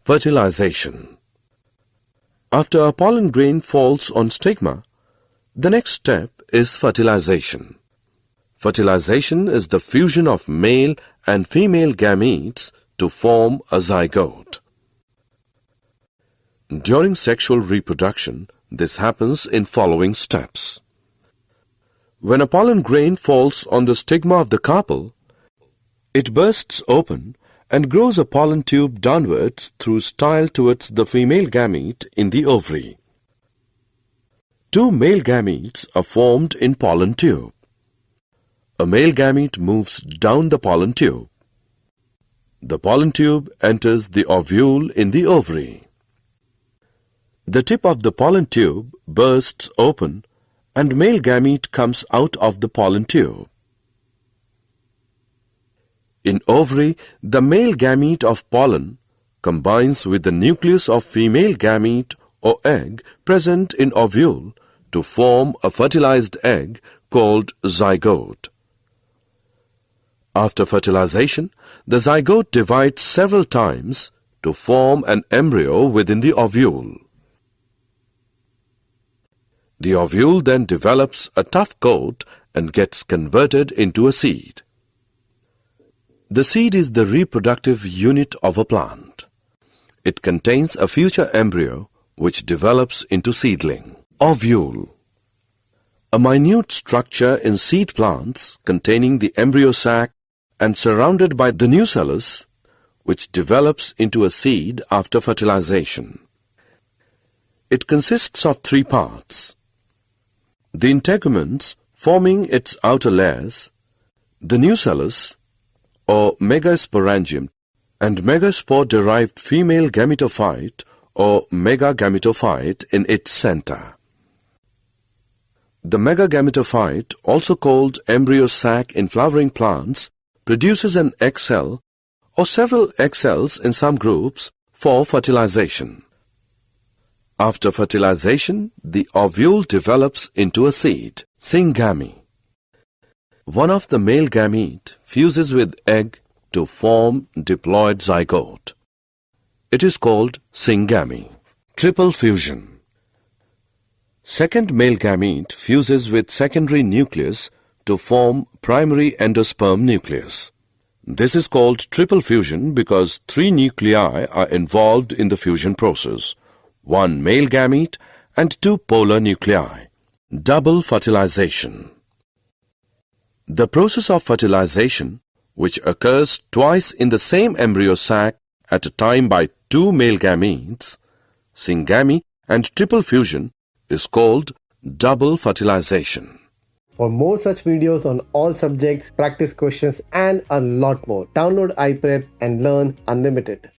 Fertilization. After a pollen grain falls on stigma, the next step is fertilization. Fertilization is the fusion of male and female gametes to form a zygote. During sexual reproduction, this happens in following steps. When a pollen grain falls on the stigma of the carpel, it bursts open and grows a pollen tube downwards through style towards the female gamete in the ovary. Two male gametes are formed in pollen tube. A male gamete moves down the pollen tube. The pollen tube enters the ovule in the ovary. The tip of the pollen tube bursts open and male gamete comes out of the pollen tube. In ovary, the male gamete of pollen combines with the nucleus of female gamete or egg present in ovule to form a fertilized egg called zygote. After fertilization, the zygote divides several times to form an embryo within the ovule. The ovule then develops a tough coat and gets converted into a seed. The seed is the reproductive unit of a plant. It contains a future embryo which develops into seedling. Ovule. A minute structure in seed plants containing the embryo sac and surrounded by the nucellus, which develops into a seed after fertilization. It consists of three parts: the integuments forming its outer layers, the nucellus or megasporangium, and megaspore-derived female gametophyte or megagametophyte in its center. The megagametophyte, also called embryo sac in flowering plants, produces an egg cell or several egg cells in some groups for fertilization. After fertilization, the ovule develops into a seed, syngamy. One of the male gamete fuses with egg to form diploid zygote. It is called syngamy. Triple fusion. Second male gamete fuses with secondary nucleus to form primary endosperm nucleus. This is called triple fusion because three nuclei are involved in the fusion process: one male gamete and two polar nuclei. Double fertilization. The process of fertilization, which occurs twice in the same embryo sac at a time by two male gametes, syngamy and triple fusion, is called double fertilization. For more such videos on all subjects, practice questions and a lot more, download iPrep and learn unlimited.